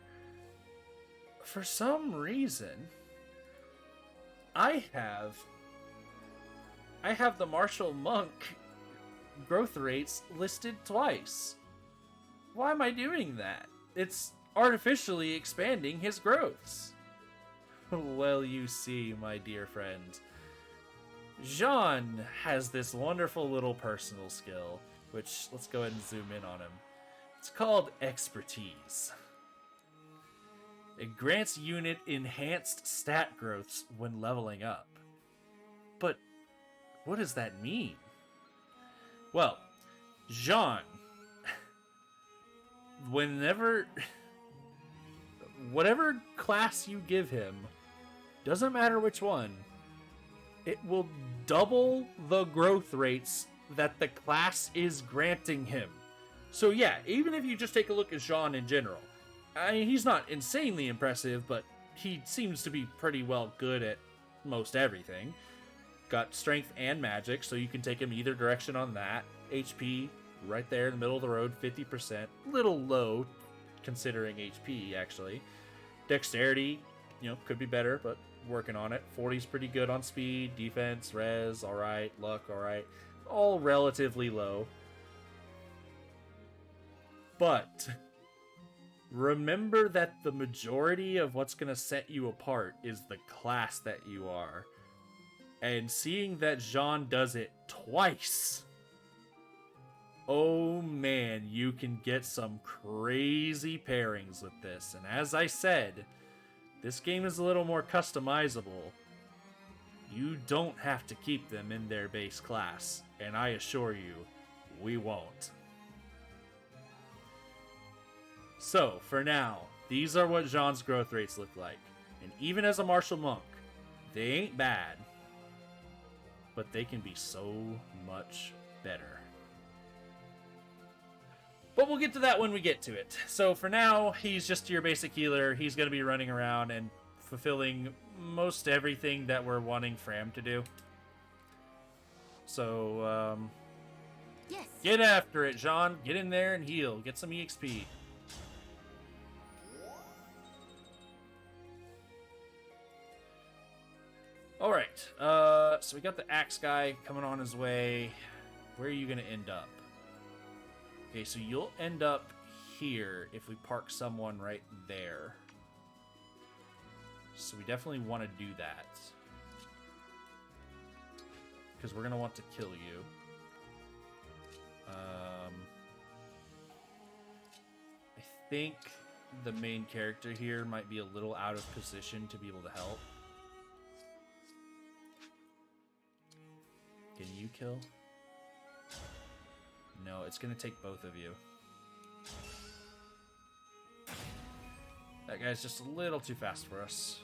For some reason, I have the martial monk growth rates listed twice. Why am I doing that? It's artificially expanding his growths. Well, you see, my dear friend, Jean has this wonderful little personal skill, which, let's go ahead and zoom in on him. It's called Expertise. It grants unit enhanced stat growths when leveling up. But what does that mean? Well, Jean, whatever class you give him, doesn't matter which one, it will double the growth rates that the class is granting him. So yeah, even if you just take a look at Jean in general, I mean, he's not insanely impressive, but he seems to be pretty well good at most everything. Got strength and magic, so you can take him either direction on that. HP, right there in the middle of the road, 50%. Little low, considering HP, actually. Dexterity, could be better, but working on it. 40's pretty good on speed, defense, res, alright, luck, alright. All relatively low. But remember that the majority of what's going to set you apart is the class that you are. And seeing that Jean does it twice, oh man, you can get some crazy pairings with this. And as I said, this game is a little more customizable. You don't have to keep them in their base class, and I assure you, we won't. So, for now, These are what Jean's growth rates look like. And even as a martial monk, they ain't bad. But they can be so much better. But we'll get to that when we get to it. So for now, he's just your basic healer. He's going to be running around and fulfilling most everything that we're wanting Fram to do. So, Yes. get after it, Jean. Get in there and heal. Get some EXP. Alright, so we got the axe guy coming on his way. Where are you going to end up? Okay, so you'll end up here if we park someone right there. So we definitely want to do that. Because we're going to want to kill you. I think the main character here might be a little out of position to be able to help. Can you kill? No, it's going to take both of you. That guy's just a little too fast for us.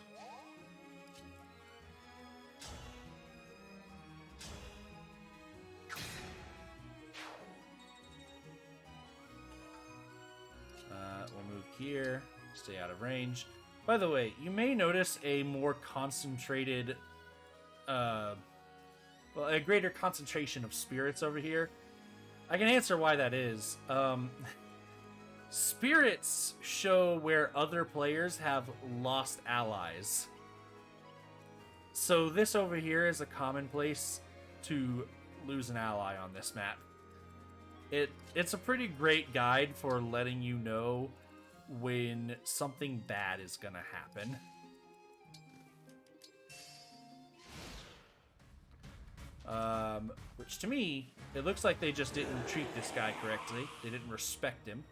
We'll move here, stay out of range. By the way, you may notice a more concentrated, well, a greater concentration of spirits over here. I can answer why that is. Spirits show where other players have lost allies. So this over here is a common place to lose an ally on this map. It's a pretty great guide for letting you know when something bad is gonna happen. Which to me, it looks like they just didn't treat this guy correctly. They didn't respect him.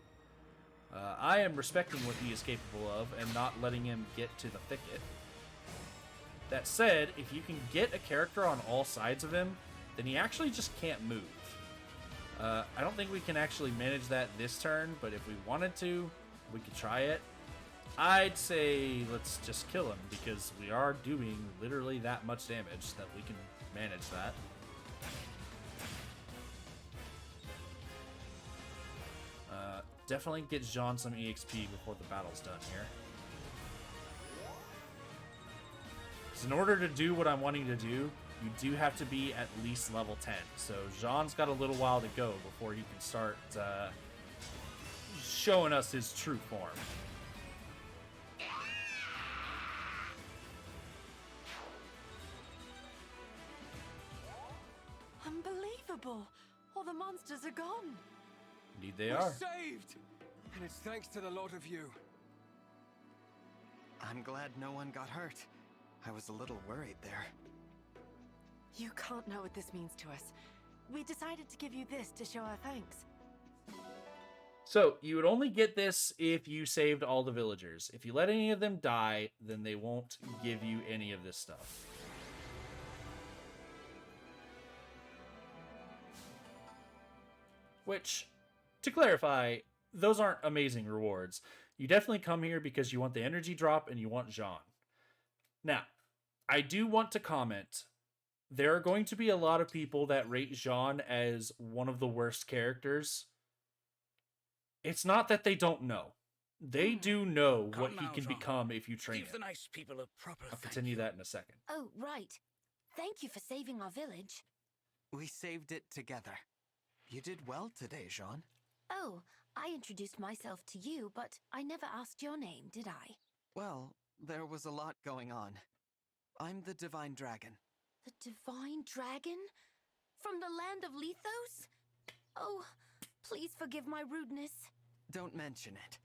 I am respecting what he is capable of and not letting him get to the thicket. That said, if you can get a character on all sides of him, then he actually just can't move. I don't think we can actually manage that this turn, but if we wanted to, we could try it. I'd say let's just kill him, because we are doing literally that much damage that we can manage that. Definitely get Jean some EXP before the battle's done here. Because in order to do what I'm wanting to do, you do have to be at least level 10. So Jean's got a little while to go before he can start showing us his true form. Unbelievable! All the monsters are gone. Indeed they We're are. saved! And it's thanks to the lot of you. I'm glad no one got hurt. I was a little worried there. You can't know what this means to us. We decided to give you this to show our thanks. So, you would only get this if you saved all the villagers. If you let any of them die, then they won't give you any of this stuff. Which, to clarify, those aren't amazing rewards. You definitely come here because you want the energy drop and you want Jean. Now, I do want to comment. There are going to be a lot of people that rate Jean as one of the worst characters. It's not that they don't know. They do know what he can become if you train Give the him. nice people a proper I'll continue that in a second. Oh, right. Thank you for saving our village. We saved it together. You did well today, Jean. Oh, I introduced myself to you, but I never asked your name, did I? Well, there was a lot going on. I'm the Divine Dragon. The Divine Dragon? From the land of Lethos? Oh, please forgive my rudeness. Don't mention it.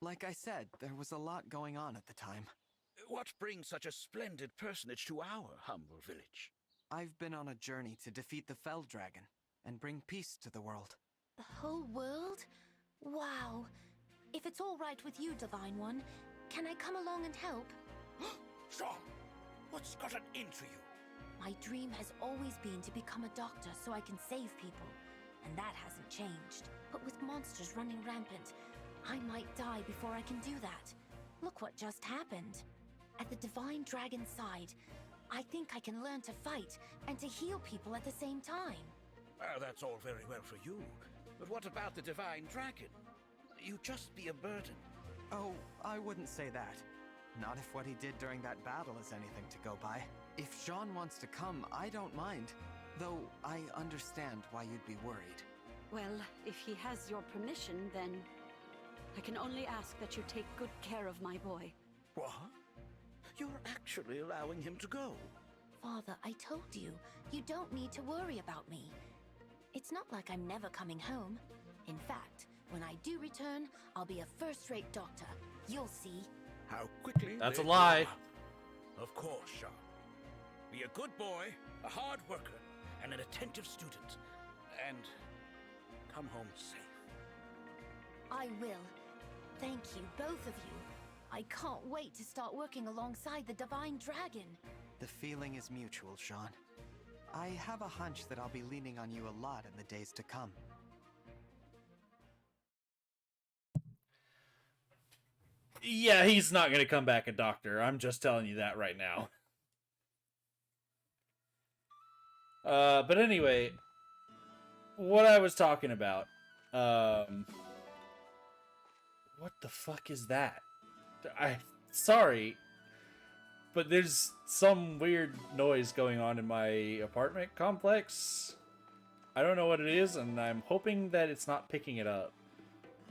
Like I said, there was a lot going on at the time. What brings such a splendid personage to our humble village? I've been on a journey to defeat the Fell Dragon and bring peace to the world. The whole world? Wow. If it's all right with you, Divine One, can I come along and help? Jean, what's gotten into you? My dream has always been to become a doctor so I can save people, and that hasn't changed. But with monsters running rampant, I might die before I can do that. Look what just happened. At the Divine Dragon's side, I think I can learn to fight and to heal people at the same time. Well, that's all very well for you. But what about the Divine Dragon? You'd just be a burden. Oh, I wouldn't say that. Not if what he did during that battle is anything to go by. If Jean wants to come, I don't mind. Though I understand why you'd be worried. Well, if he has your permission, then I can only ask that you take good care of my boy. What? You're actually allowing him to go? Father, I told you, you don't need to worry about me. It's not like I'm never coming home. In fact, when I do return, I'll be a first-rate doctor. You'll see. How quickly That's they a lie. grow up. Of course, Jean. Be a good boy, a hard worker, and an attentive student. And come home safe. I will. Thank you, both of you. I can't wait to start working alongside the Divine Dragon. The feeling is mutual, Jean. I have a hunch that I'll be leaning on you a lot in the days to come. Yeah, he's not going to come back a doctor. I'm just telling you that right now. But anyway, what I was talking about. What the fuck is that? Sorry, but there's some weird noise going on in my apartment complex. I don't know what it is, and I'm hoping that it's not picking it up.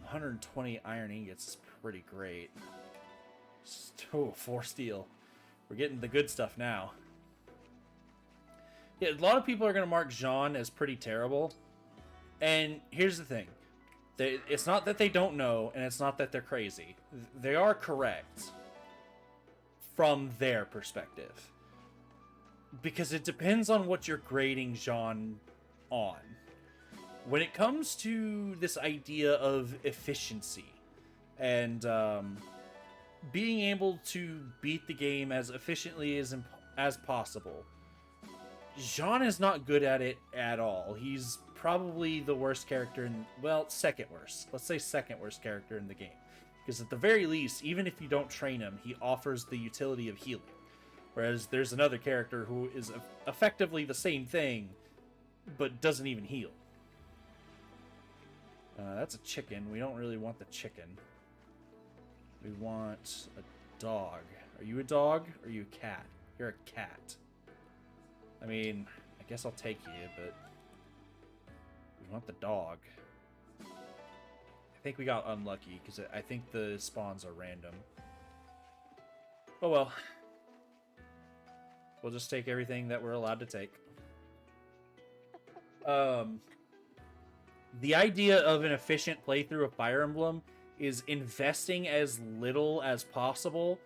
120 iron ingots is pretty great. Oh, 4 steel. We're getting the good stuff now. Yeah, a lot of people are going to mark Jean as pretty terrible. And here's the thing. It's not that they don't know, and it's not that they're crazy. They are correct from their perspective. Because it depends on what you're grading Jean on. When it comes to this idea of efficiency and being able to beat the game as efficiently as possible, Jean is not good at it at all. He's probably the worst character in, well, second worst. Let's say second worst character in the game. Because at the very least, even if you don't train him, he offers the utility of healing. Whereas there's another character who is effectively the same thing, but doesn't even heal. That's a chicken. We don't really want the chicken. We want a dog. Are you a dog or are you a cat? You're a cat. I mean, I guess I'll take you, but we want the dog. I think we got unlucky because I think the spawns are random. Oh well. We'll just take everything that we're allowed to take. The idea of an efficient playthrough of Fire Emblem is investing as little as possible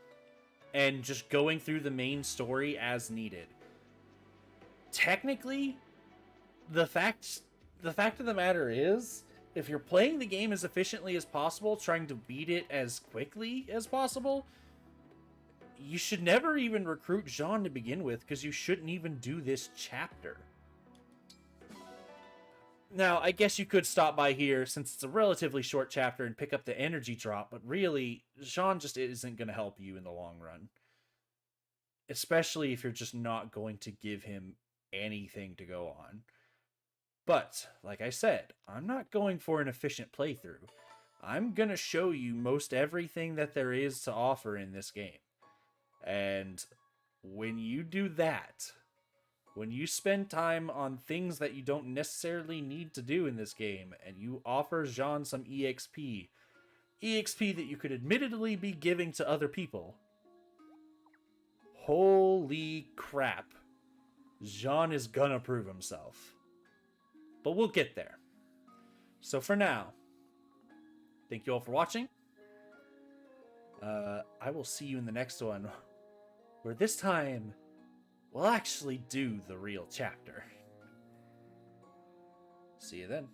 and just going through the main story as needed. Technically, the fact of the matter is, if you're playing the game as efficiently as possible, trying to beat it as quickly as possible, you should never even recruit Jean to begin with, because you shouldn't even do this chapter. Now, I guess you could stop by here, since it's a relatively short chapter, and pick up the energy drop, but really, Jean just isn't going to help you in the long run. Especially if you're just not going to give him anything to go on. But, like I said, I'm not going for an efficient playthrough. I'm going to show you most everything that there is to offer in this game. And when you do that, when you spend time on things that you don't necessarily need to do in this game, and you offer Jean some EXP that you could admittedly be giving to other people, holy crap, Jean is gonna prove himself. But we'll get there. So for now, thank you all for watching. I will see you in the next one, where this time we'll actually do the real chapter. See you then.